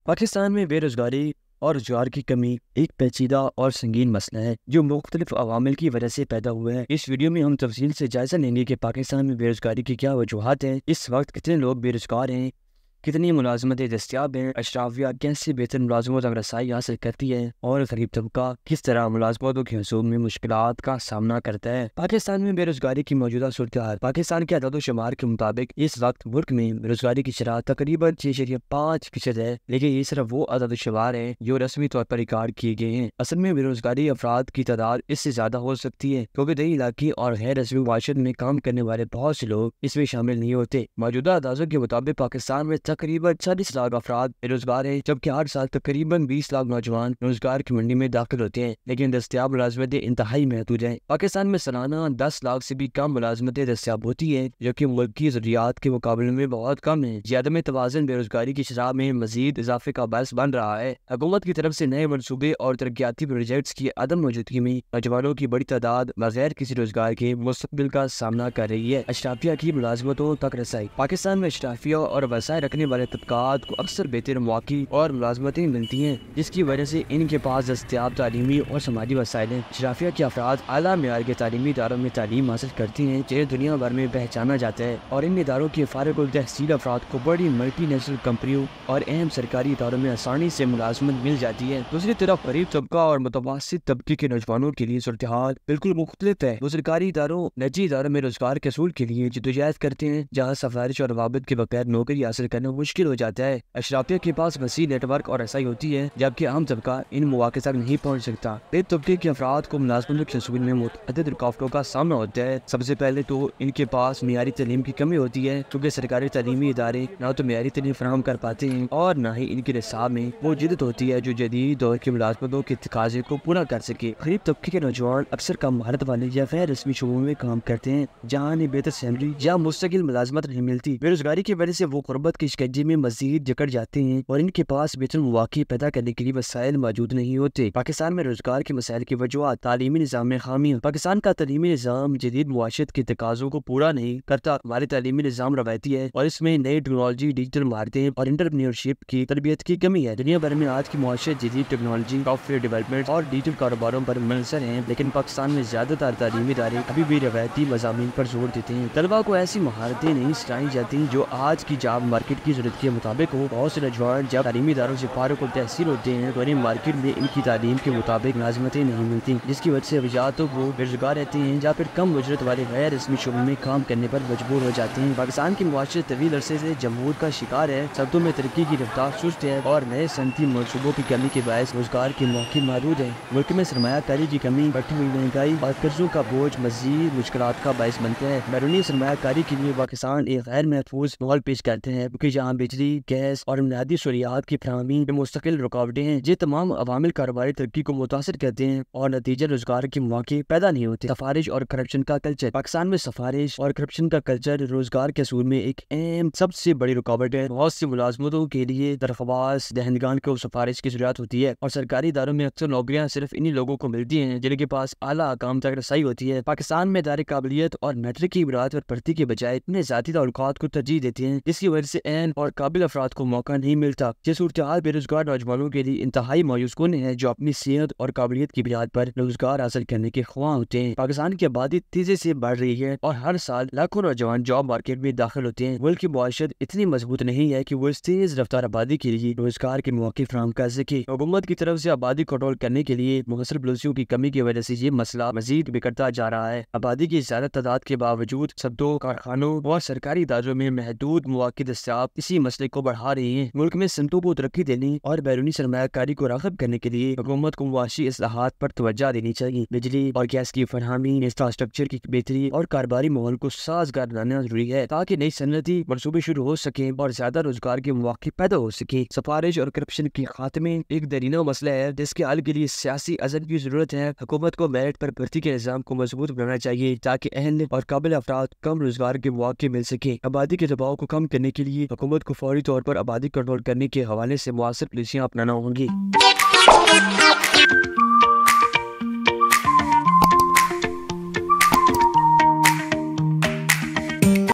پاکستان میں بے روزگاری اور روزگار کی کمی ایک پیچیدہ اور سنگین مسئلہ ہے جو مختلف عوامل کی وجہ سے پیدا ہوا ہے۔ اس ویڈیو میں ہم تفصیل سے جائزہ لیں گے کہ پاکستان میں بے روزگاری کی کیا وجوہات ہیں، اس وقت کتنے لوگ بے روزگار ہیں، کتنی ملازمتیں دستیاب ہیں، اشرافیہ کیسے بہتر ملازمت تک رسائی حاصل کرتی ہے، اور غریب طبقہ کس طرح ملازمتوں کے حصول میں مشکلات کا سامنا کرتا ہے۔ پاکستان میں بے روزگاری کی موجودہ صورتحال۔ پاکستان کے اعداد و شمار کے مطابق اس وقت ملک میں بے روزگاری کی شرح تقریباً 6.5% ہے، لیکن یہ صرف وہ اعداد و شمار ہیں جو رسمی طور پر ریکارڈ کیے گئے ہیں۔ اصل میں بے روزگاری افراد کی تعداد اس سے زیادہ ہو سکتی ہے، کیونکہ دیہی علاقے اور غیر رسمی معاشرت میں کام کرنے والے بہت سے لوگ اس میں شامل نہیں ہوتے۔ موجودہ اندازوں کے مطابق پاکستان میں تقریباً 40 لاکھ افراد بے روزگار ہیں، جبکہ ہر سال تقریباً 20 لاکھ نوجوان روزگار کی منڈی میں داخل ہوتے ہیں، لیکن دستیاب ملازمتیں انتہائی محدود ہیں۔ پاکستان میں سالانہ 10 لاکھ سے بھی کم ملازمتیں دستیاب ہوتی ہیں، جو کہ ملک کی ضروریات کے مقابلے میں بہت کم ہیں۔ عدم توازن بے روزگاری کی شرح میں مزید اضافے کا باعث بن رہا ہے۔ حکومت کی طرف سے نئے منصوبے اور ترقیاتی پروجیکٹس کی عدم موجودگی میں نوجوانوں کی بڑی تعداد بغیر کسی روزگار کے مستقبل کا سامنا کر رہی ہے۔ اشرافیہ کی ملازمتوں تک رسائی۔ پاکستان میں اشرافیہ اور وسائل رکھنے والے طبقات کو اکثر بہتر مواقع اور ملازمتیں ملتی ہیں، جس کی وجہ سے ان کے پاس دستیاب تعلیمی اور سماجی وسائل ہیں۔ اشرافیہ کے افراد اعلیٰ معیار کے تعلیمی اداروں میں تعلیم حاصل کرتی ہیں، جنہیں دنیا بھر میں پہچانا جاتا ہے، اور ان اداروں کے فارغ التحصیل افراد کو بڑی ملٹی نیشنل کمپنیوں اور اہم سرکاری اداروں میں آسانی سے ملازمت مل جاتی ہے۔ دوسری طرف غریب طبقہ اور متوسط طبقے کے نوجوانوں کے لیے صورتحال بالکل مختلف ہے۔ وہ سرکاری اداروں، نجی اداروں میں روزگار کے حصول کے لیے جدوجہد کرتے ہیں، جہاں سفارش اور روابط کے بغیر نوکری حاصل کرنا مشکل ہو جاتا ہے۔ اشرافیہ کے پاس وسیع نیٹ ورک اور رسائی ہوتی ہے، جبکہ عام طبقہ ان مواقع تک نہیں پہنچ سکتا۔ غریب طبقے کے افراد کو ملازمتوں کے حصول میں متعدد رکاوٹوں کا سامنا ہوتا ہے۔ سب سے پہلے تو ان کے پاس معیاری تعلیم کی کمی ہوتی ہے، کیونکہ سرکاری تعلیمی ادارے نہ تو معیاری تعلیم فراہم کر پاتے ہیں اور نہ ہی ان کے نصاب میں وہ جدت ہوتی ہے جو جدید دور کی ملازمتوں کے تقاضے کو پورا کر سکے۔ غریب طبقے کے نوجوان اکثر کم مہارت والے یا غیر رسمی شعبوں میں کام کرتے ہیں، جہاں انہیں بہتر سیلری یا مستقل ملازمت نہیں ملتی۔ بے روزگاری کی وجہ سے وہ غربت کے شکنجے میں مزید جکڑ جاتے ہیں اور ان کے پاس بہتر مواقع پیدا کرنے کے لیے وسائل موجود نہیں ہوتے۔ پاکستان میں روزگار کے مسائل کی وجوہات۔ تعلیمی نظام میں خامیاں۔ پاکستان کا تعلیمی نظام جدید معاشرت کے تقاضوں کو پورا نہیں کرتا۔ ہمارے تعلیمی نظام روایتی ہے اور اس میں نئی ٹیکنالوجی، ڈیجیٹل مہارتیں اور انٹرپرینیورشپ کی تربیت کی کمی ہے۔ دنیا بھر میں آج کی معاشرت جدید ٹیکنالوجی، سافٹ ویئر ڈیولپمنٹ اور ڈیجیٹل کاروباروں پر منحصر ہیں، لیکن پاکستان میں زیادہ تر تعلیمی ادارے ابھی بھی روایتی مضامین پر زور دیتے ہیں۔ طلباء کو ایسی مہارتیں نہیں سکھائی جاتی جو آج کی جاب مارکیٹ کی ضرورت کے مطابق ہو۔ بہت سے نوجوان جب تعلیمی اداروں سے فارغ التحصیل ہوتے ہیں تو انہیں مارکیٹ میں ان کی تعلیم کے مطابق ملازمتیں نہیں ملتی، جس کی وجہ سے یا تو وہ بے روزگار رہتے ہیں یا پھر کم اجرت والے غیر رسمی شعبوں میں کام کرنے پر مجبور ہو جاتے ہیں۔ پاکستان کی معاشرت طویل عرصے سے جمہور کا شکار ہے، صنعتوں میں ترقی کی رفتار سست ہے اور نئے صنعتی منصوبوں کی کمی کے باعث روزگار کے مواقع محدود ہیں۔ ملک میں سرمایہ کاری کی کمی، بڑھتی ہوئی مہنگائی اور قرضوں کا بوجھ مزید مشکلات کا باعث بنتا ہے۔ بیرونی سرمایہ کاری کے لیے پاکستان ایک غیر محفوظ ماحول پیش کرتے ہیں، کیونکہ جہاں بجلی، گیس اور بنیادی سہولیات کی فراہمی میں مستقل رکاوٹیں ہیں۔ یہ تمام عوامل کاروباری ترقی کو متاثر کرتے ہیں اور نتیجہ روزگار کے مواقع پیدا نہیں ہوتے۔ سفارش اور کرپشن کا کلچر۔ پاکستان میں سفارش اور کرپشن کا کلچر روزگار کے حصول میں ایک اہم سب سے بڑی رکاوٹ ہے۔ بہت سی ملازمتوں کے لیے درخواست دہندگان کو سفارش کی ضرورت ہوتی ہے اور سرکاری اداروں میں اکثر نوکریاں صرف انہی لوگوں کو ملتی ہیں جن کے پاس اعلیٰ حکام تک رسائی ہوتی ہے۔ پاکستان میں ادارے قابلیت اور میٹرک کی بنیاد پر بھرتی کے بجائے اپنے ذاتی تعلقات کو ترجیح دیتے ہیں، جس کی وجہ سے اہم اور قابل افراد کو موقع نہیں ملتا۔ یہ صورتحال بے روزگار نوجوانوں کے لیے انتہائی مایوس کن ہے، جو اپنی صحت اور قابلیت کی بنیاد پر روزگار حاصل کرنے کے خواہاں ہوتے ہیں۔ پاکستان کی آبادی تیزی سے بڑھ رہی ہے اور ہر سال لاکھوں نوجوان جاب مارکیٹ میں داخل ہوتے ہیں۔ ملک کی معیشت اتنی مضبوط نہیں ہے کہ وہ اس تیز رفتار آبادی کے لیے روزگار کے مواقع فراہم کر سکے۔ حکومت کی طرف سے آبادی کنٹرول کرنے کے لیے مؤثر پالیسیوں کی کمی کی وجہ سے یہ مسئلہ مزید بگڑتا جا رہا ہے۔ آبادی کی زیادہ تعداد کے باوجود صنعتوں، کارخانوں اور سرکاری اداروں میں محدود مواقع دستیاب اسی مسئلے کو بڑھا رہی ہیں۔ ملک میں صنعتوں کو ترقی دینے اور بیرونی سرمایہ کاری کو راغب کرنے کے لیے حکومت کو معاشی اصلاحات پر توجہ دینی چاہیے۔ بجلی اور گیس کی فراہمی، انفراسٹرکچر کی بہتری اور کاروباری ماحول کو سازگار بنانا ضروری ہے تاکہ نئی صنعتی منصوبے شروع ہو سکیں اور زیادہ روزگار کے مواقع پیدا ہو سکیں۔ سفارش اور کرپشن کے خاتمے ایک درینہ مسئلہ ہے جس کے حل کے لیے سیاسی عزم کی ضرورت ہے۔ حکومت کو میرٹ پر بھرتی کے نظام کو مضبوط بنانا چاہیے تاکہ اہل اور قابل افراد کم روزگار کے مواقع مل سکیں۔ آبادی کے دباؤ کو کم کرنے کے لیے حکومت کو فوری طور پر آبادی کنٹرول کرنے کے حوالے سے مؤثر پالیسیاں اپنانا ہوں گی۔